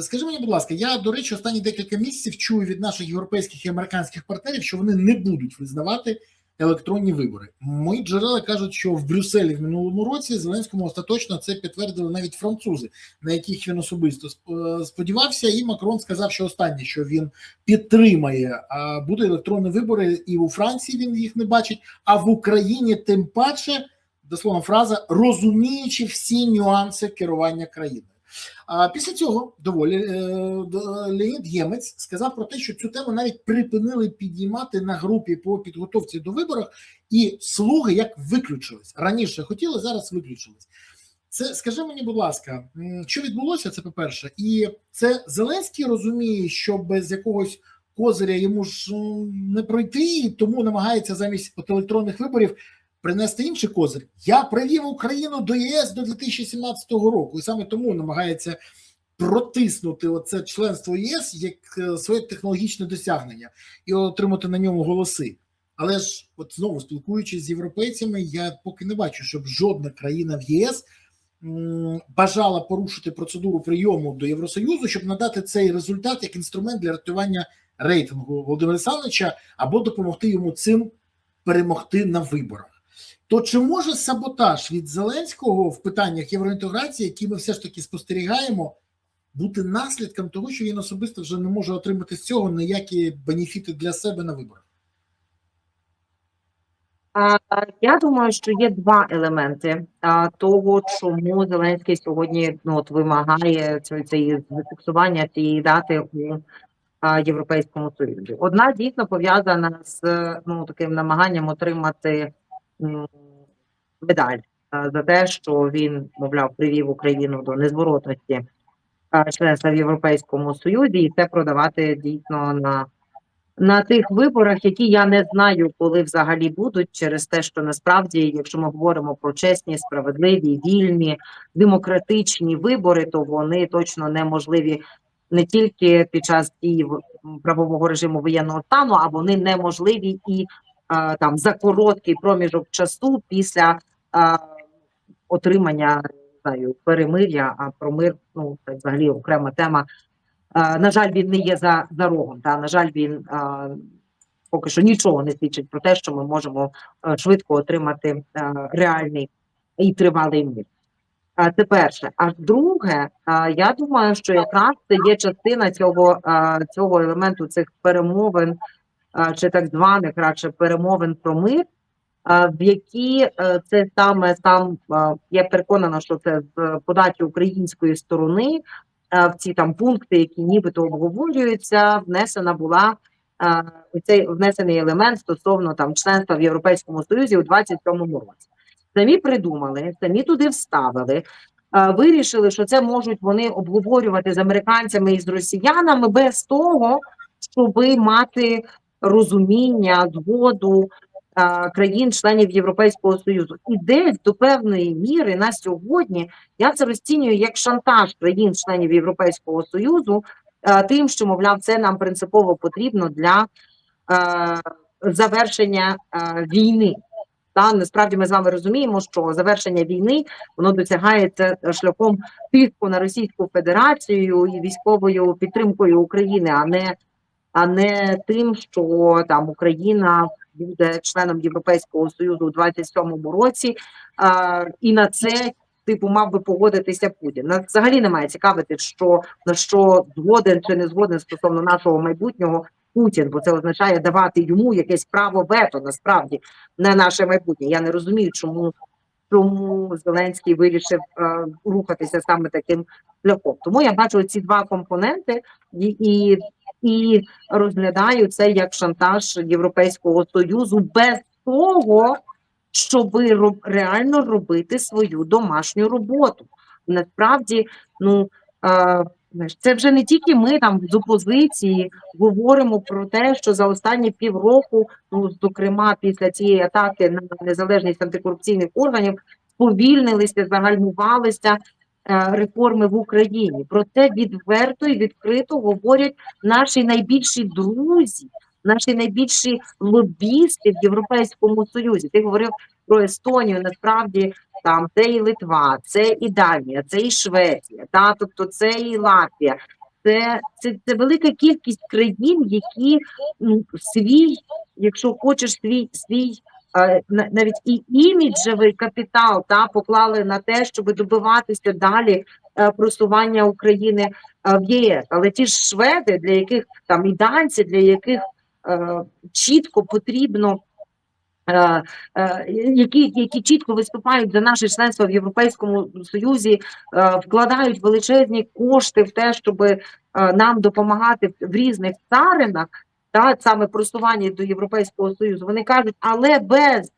Скажи мені, будь ласка, я, до речі, останні декілька місяців чую від наших європейських і американських партнерів, що вони не будуть визнавати електронні вибори. Мої джерела кажуть, що в Брюсселі в минулому році Зеленському остаточно це підтвердили навіть французи, на яких він особисто сподівався, і Макрон сказав, що останнє, що він підтримає, буде електронні вибори, і у Франції він їх не бачить, а в Україні тим паче, дословна фраза, розуміючи всі нюанси керування країною. А після цього Леонід Ємець сказав про те, що цю тему навіть припинили підіймати на групі по підготовці до виборів, і слуги як виключились. Раніше хотіли, зараз виключились. Це, скажи мені, будь ласка, що відбулося, це по-перше, і це Зеленський розуміє, що без якогось козиря йому ж не пройти, і тому намагається замість електронних виборів принести інший козир. Я привів Україну до ЄС до 2017 року, і саме тому намагається протиснути оце членство ЄС як своє технологічне досягнення і отримати на ньому голоси. Але ж, от знову спілкуючись з європейцями, я поки не бачу, щоб жодна країна в ЄС бажала порушити процедуру прийому до Євросоюзу, щоб надати цей результат як інструмент для рятування рейтингу Володимира Олександровича або допомогти йому цим перемогти на виборах. То чи може саботаж від Зеленського в питаннях євроінтеграції, які ми все ж таки спостерігаємо, бути наслідком того, що він особисто вже не може отримати з цього ніякі бенефіти для себе на виборах? Я думаю, що є два елементи того, чому Зеленський сьогодні вимагає цієї зафіксування цієї дати у Європейському Союзі. Одна дійсно пов'язана з таким намаганням отримати медаль за те, що він, мовляв, привів Україну до незворотності членства в Європейському Союзі, і це продавати дійсно на тих виборах, які я не знаю, коли взагалі будуть, через те, що насправді, якщо ми говоримо про чесні, справедливі, вільні, демократичні вибори, то вони точно неможливі не тільки під час дії правового режиму воєнного стану, а вони неможливі і там за короткий проміжок часу після отримання, не знаю, перемир'я, а про мир, це взагалі окрема тема. На жаль, він не є за рогом. На жаль, він поки що нічого не свідчить про те, що ми можемо швидко отримати реальний і тривалий мир. Це перше. А друге, я думаю, що якраз це є частина цього елементу цих перемовин, чи так званих радше перемовин про мир, в які це саме я переконана, що це з подачі української сторони, в ці там пункти, які нібито обговорюються, внесений елемент стосовно там членства в Європейському Союзі у 27-му році. Самі придумали, самі туди вставили, вирішили, що це можуть вони обговорювати з американцями і з росіянами без того, щоб мати розуміння, згоду країн-членів Європейського Союзу. І десь до певної міри на сьогодні я це розцінюю як шантаж країн-членів Європейського Союзу тим, що, мовляв, це нам принципово потрібно для завершення війни. Насправді ми з вами розуміємо, що завершення війни, воно досягається шляхом тиску на Російську Федерацію і військовою підтримкою України, а не тим, що там Україна буде членом Європейського Союзу у 27-му році, і на це мав би погодитися Путін. Нас взагалі немає цікавити, на що згоден чи не згоден стосовно нашого майбутнього Путін, бо це означає давати йому якесь право вето, насправді, на наше майбутнє. Я не розумію, чому Зеленський вирішив рухатися саме таким шляхом. Тому я бачу ці два компоненти і розглядаю це як шантаж Європейського Союзу без того, щоб реально робити свою домашню роботу. Насправді, це вже не тільки ми там з опозиції говоримо про те, що за останні півроку, зокрема після цієї атаки на незалежність антикорупційних органів, сповільнилися, загальмувалися реформи в Україні. Про це відверто і відкрито говорять наші найбільші друзі, наші найбільші лобісти в Європейському Союзі. Ти говорив про Естонію, насправді там це і Литва, це і Данія, це і Швеція, тобто це і Латвія. це велика кількість країн, які свій, якщо хочеш, свій навіть і іміджевий капітал поклали на те, щоб добиватися далі просування України в ЄС. Але ті ж шведи, для яких там і данці, для яких чітко потрібно, які чітко виступають за наше членство в Європейському Союзі, вкладають величезні кошти в те, щоб нам допомагати в різних царинах, саме просування до Європейського Союзу, вони кажуть, але без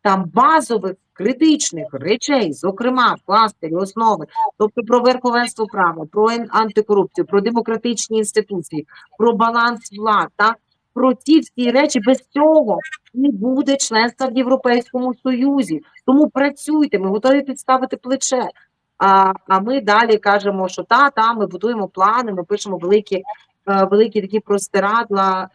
там базових критичних речей, зокрема кластері, основи, тобто про верховенство права, про антикорупцію, про демократичні інституції, про баланс влад, про ці всі речі, без цього не буде членства в Європейському Союзі. Тому працюйте, ми готові підставити плече. А ми далі кажемо, що ми будуємо плани, ми пишемо великі такі простирадла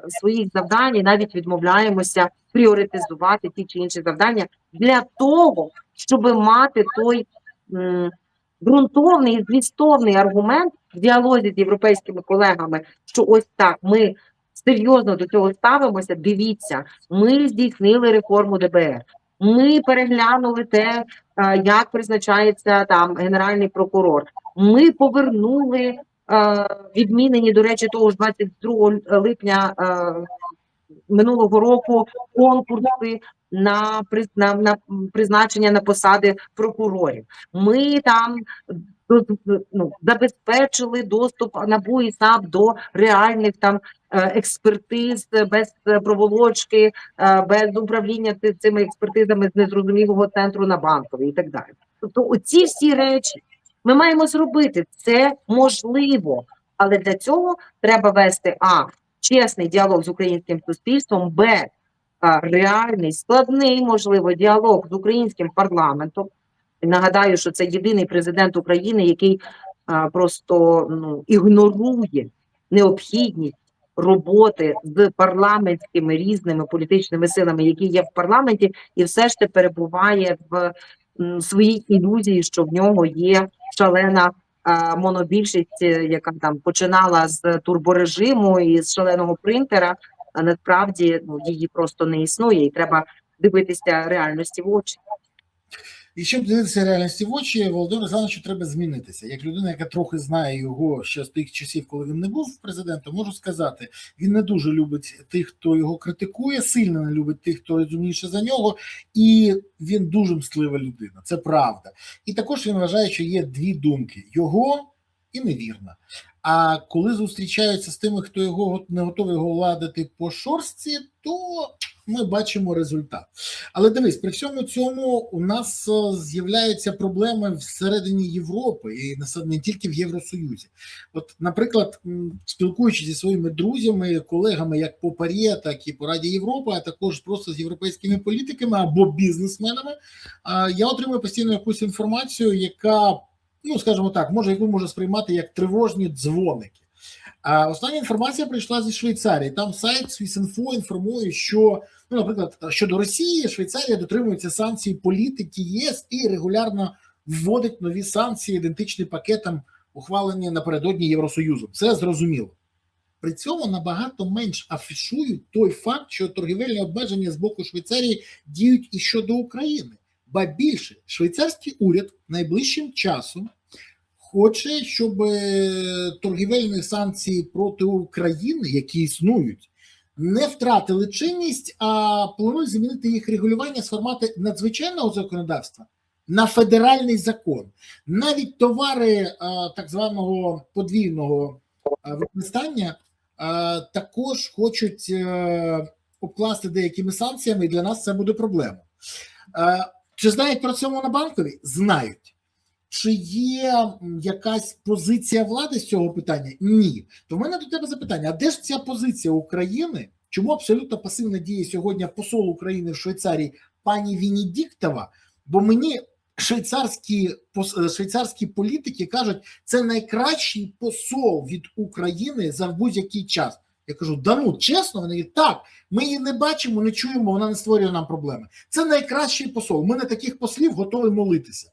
своїх завдань і навіть відмовляємося пріоритизувати ті чи інші завдання для того, щоб мати той ґрунтовний і змістовний аргумент в діалозі з європейськими колегами, що ось так, ми серйозно до цього ставимося, дивіться, ми здійснили реформу ДБР, ми переглянули те, як призначається там генеральний прокурор, ми повернули відмінені, до речі, того ж 22 липня минулого року конкурси на призначення на посади прокурорів. Ми там забезпечили доступ НАБУ і САП до реальних там експертиз без проволочки, без управління цими експертизами з незрозумілого центру на Банковій і так далі. Тобто оці всі речі ми маємо зробити. Це можливо, але для цього треба вести чесний діалог з українським суспільством, реальний, складний, можливо, діалог з українським парламентом. Нагадаю, що це єдиний президент України, який просто ігнорує необхідність роботи з парламентськими різними політичними силами, які є в парламенті, і все ж те перебуває в своїй ілюзії, що в нього є шалена монобільшість, яка там починала з турборежиму і з шаленого принтера, а насправді її просто не існує, і треба дивитися реальності в очі. І щоб дивитися реальності в очі, Володимиру Олександровичу треба змінитися. Як людина, яка трохи знає його ще з тих часів, коли він не був президентом, можу сказати, він не дуже любить тих, хто його критикує, сильно не любить тих, хто розумніше за нього, і він дуже мстлива людина, це правда. І також він вважає, що є дві думки – його і невірна. А коли зустрічаються з тими, хто його не готовий його ладити по шорстці, то ми бачимо результат. Але дивись, при всьому цьому у нас з'являються проблеми всередині Європи, і не тільки в Євросоюзі. От, наприклад, спілкуючись зі своїми друзями, колегами як по ПАРЄ, так і по Раді Європи, а також просто з європейськими політиками або бізнесменами, я отримую постійно якусь інформацію, яка, скажімо так, яку можна сприймати як тривожні дзвоники. А остання інформація прийшла зі Швейцарії. Там сайт Swissинфо інформує, що, наприклад, щодо Росії, Швейцарія дотримується санкцій політики ЄС і регулярно вводить нові санкції, ідентичні пакетам, ухвалені напередодні Євросоюзу. Це зрозуміло. При цьому набагато менш афішують той факт, що торгівельні обмеження з боку Швейцарії діють і щодо України. Ба більше, швейцарський уряд найближчим часом хоче, щоб торгівельні санкції проти України, які існують, не втратили чинність, а планують змінити їх регулювання з формату надзвичайного законодавства на федеральний закон. Навіть товари так званого подвійного використання також хочуть обкласти деякими санкціями, і для нас це буде проблема. Чи знають про це на Банковій? Знають. Чи є якась позиція влади з цього питання? Ні. То в мене до тебе запитання, а де ж ця позиція України? Чому абсолютно пасивно діє сьогодні посол України в Швейцарії пані Венедіктова? Бо мені швейцарські політики кажуть, це найкращий посол від України за будь-який час. Я кажу, чесно? Вони говорять, так, ми її не бачимо, не чуємо, вона не створює нам проблеми. Це найкращий посол, ми на таких послів готові молитися.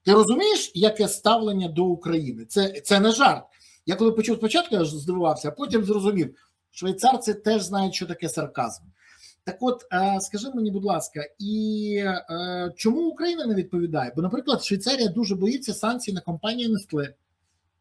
Ти розумієш, яке ставлення до України? Це не жарт. Я коли почув спочатку, я ж здивувався, а потім зрозумів, швейцарці теж знають, що таке сарказм. Так от, скажи мені, будь ласка, і чому Україна не відповідає? Бо, наприклад, Швейцарія дуже боїться санкцій на компанію Nestlé.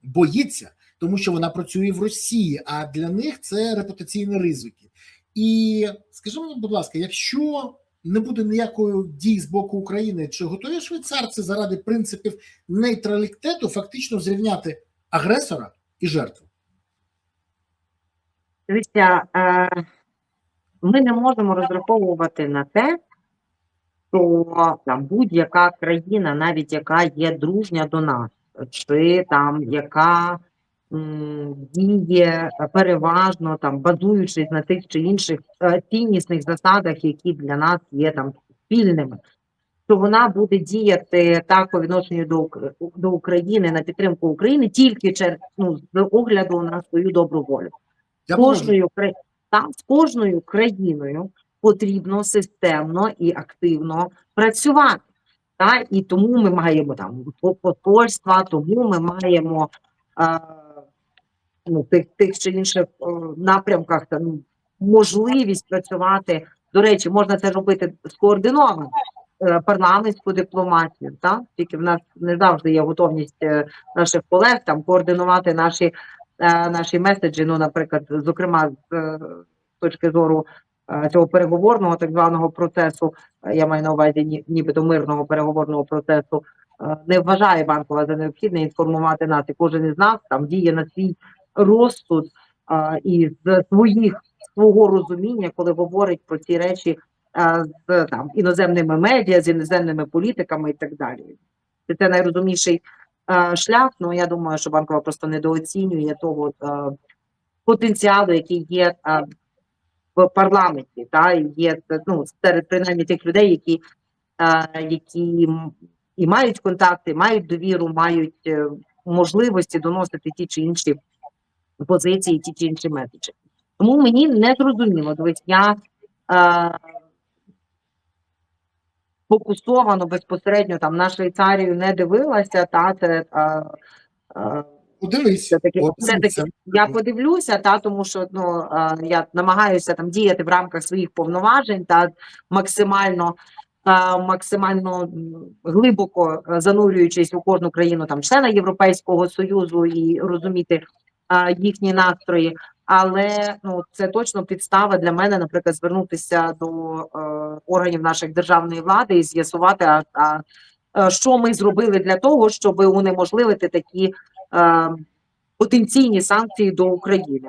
Боїться, тому що вона працює в Росії, а для них це репутаційні ризики. І скажи мені, будь ласка, якщо не буде ніякої дії з боку України, чи готові швейцарці заради принципів нейтралітету фактично зрівняти агресора і жертву? Дивіться, ми не можемо розраховувати на те, що там будь-яка країна, навіть яка є дружня до нас, чи там яка діє переважно там базуючись на тих чи інших ціннісних засадах, які для нас є там спільними, що вона буде діяти так по відношенню до України на підтримку України тільки через з огляду на свою добру волю. З кожною країною потрібно системно і активно працювати. І тому ми маємо там посольства, тому ми маємо тих чи інших напрямках там можливість працювати. До речі, можна це робити скоординовано. Парламентську дипломатію, тільки в нас не завжди є готовність наших колег там координувати наші меседжі, наприклад, зокрема з точки зору цього переговорного так званого процесу, я маю на увазі нібито мирного переговорного процесу, не вважає Банкова за необхідне інформувати нас, і кожен із нас там діє на свій розсуд і з свого розуміння, коли говорить про ці речі з там іноземними медіа, з іноземними політиками і так далі. Це найрозумніший шлях. Я думаю, що Банкова просто недооцінює того потенціалу, який є в парламенті, і є серед принаймні тих людей, які і мають контакти, мають довіру, мають можливості доносити ті чи інші позиції, ті чи інші меседжі. Тому мені не зрозуміло. Дивись, я фокусовано безпосередньо там на Швейцарію не дивилася, все-таки я подивлюся, тому що я намагаюся там діяти в рамках своїх повноважень максимально глибоко занурюючись у кожну країну там члена Європейського Союзу і розуміти їхні настрої. Але це точно підстава для мене, наприклад, звернутися до органів нашої державної влади і з'ясувати, що ми зробили для того, щоб унеможливити такі потенційні санкції до України,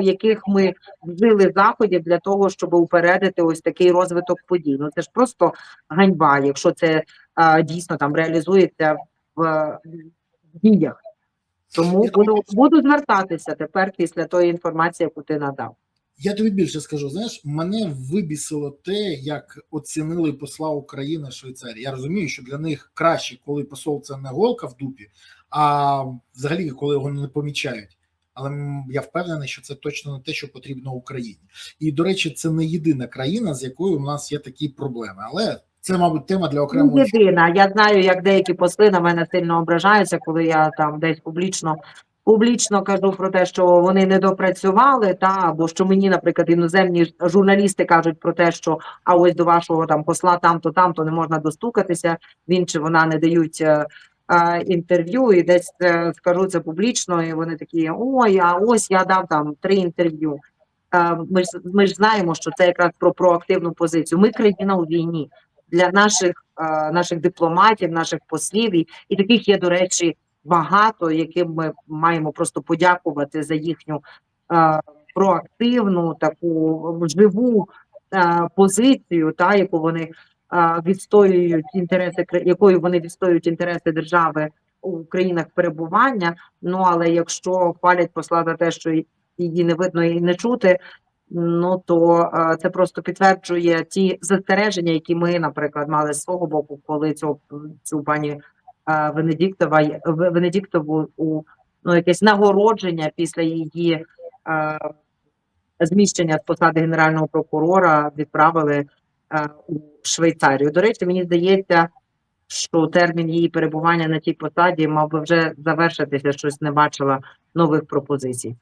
яких ми вжили заходів для того, щоб упередити ось такий розвиток подій. Це ж просто ганьба, якщо це дійсно там реалізується в діях. Тому буду звертатися тепер після тої інформації, яку ти надав. Я тобі більше скажу, знаєш, мене вибісило те, як оцінили посла України в Швейцарії. Я розумію, що для них краще, коли посол це не голка в дупі, а взагалі, коли його не помічають. Але я впевнений, що це точно не те, що потрібно Україні. І, до речі, це не єдина країна, з якою у нас є такі проблеми. Але це, мабуть, тема для окремого... Єдина. Я знаю, як деякі посли на мене сильно ображаються, коли я там десь публічно кажу про те, що вони не допрацювали, або що мені, наприклад, іноземні журналісти кажуть про те, що а ось до вашого там посла там-то не можна достукатися, він чи вона не дають інтерв'ю, і десь скажу це публічно, і вони такі, ой, а ось я дав там 3 інтерв'ю. Ми ж знаємо, що це якраз про проактивну позицію. Ми країна у війні. Для наших дипломатів, наших послів, і таких є, до речі, багато, яким ми маємо просто подякувати за їхню проактивну, таку живу позицію, яку вони відстоюють якою вони відстоюють інтереси держави у країнах перебування. Але якщо хвалять посла за те, що її не видно і не чути, то це просто підтверджує ті застереження, які ми, наприклад, мали з свого боку, коли цю пані Венедіктову якесь нагородження після її зміщення з посади генерального прокурора відправили у Швейцарію. До речі, мені здається, що термін її перебування на тій посаді мав би вже завершитися, щось не бачила нових пропозицій.